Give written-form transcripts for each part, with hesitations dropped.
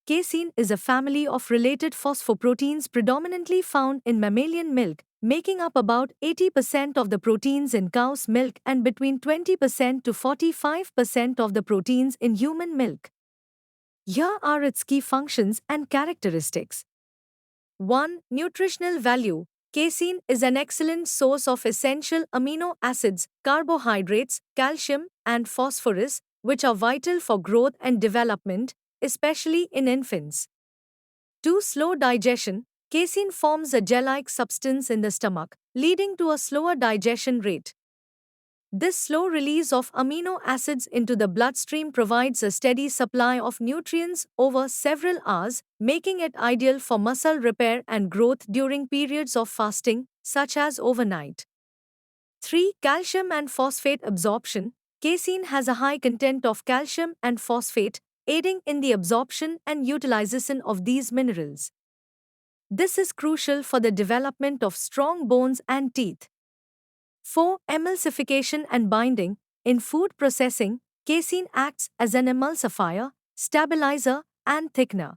casein is a family of related phosphoproteins predominantly found in mammalian milk, making up about 80% of the proteins in cow's milk and between 20% to 45% of the proteins in human milk. Here are its key functions and characteristics. 1. Nutritional value. Casein is an excellent source of essential amino acids, carbohydrates, calcium, and phosphorus, which are vital for growth and development, especially in infants. 2. Slow digestion. Casein forms a gel-like substance in the stomach, leading to a slower digestion rate. This slow release of amino acids into the bloodstream provides a steady supply of nutrients over several hours, making it ideal for muscle repair and growth during periods of fasting, such as overnight. 3. Calcium and phosphate absorption. Casein has a high content of calcium and phosphate, aiding in the absorption and utilization of these minerals. This is crucial for the development of strong bones and teeth. 4. Emulsification and binding. In food processing, casein acts as an emulsifier, stabilizer, and thickener.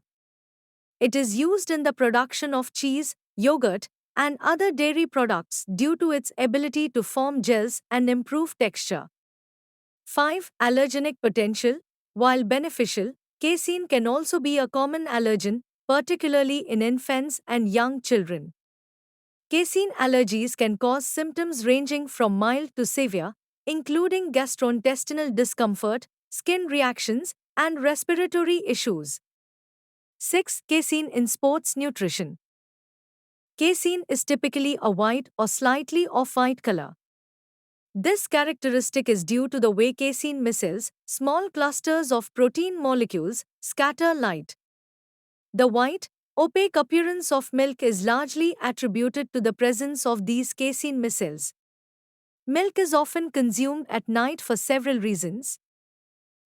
It is used in the production of cheese, yogurt, and other dairy products due to its ability to form gels and improve texture. 5. Allergenic potential. While beneficial, casein can also be a common allergen, particularly in infants and young children. Casein allergies can cause symptoms ranging from mild to severe, including gastrointestinal discomfort, skin reactions, and respiratory issues. 6. Casein in sports nutrition. Casein is typically a white or slightly off-white color. This characteristic is due to the way casein micelles, small clusters of protein molecules, scatter light. The white, opaque appearance of milk is largely attributed to the presence of these casein micelles. Milk is often consumed at night for several reasons.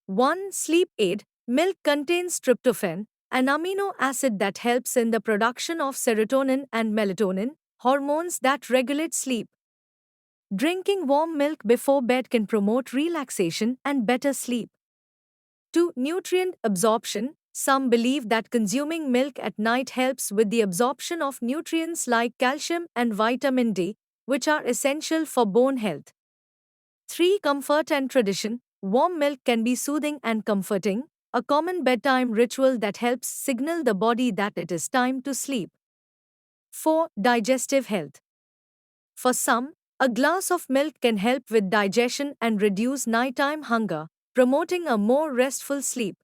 1. Sleep aid. Milk contains tryptophan, an amino acid that helps in the production of serotonin and melatonin, hormones that regulate sleep. Drinking warm milk before bed can promote relaxation and better sleep. 2. Nutrient absorption. Some believe that consuming milk at night helps with the absorption of nutrients like calcium and vitamin D, which are essential for bone health. 3. Comfort and tradition. Warm milk can be soothing and comforting, a common bedtime ritual that helps signal the body that it is time to sleep. 4. Digestive health. For some, a glass of milk can help with digestion and reduce nighttime hunger, promoting a more restful sleep.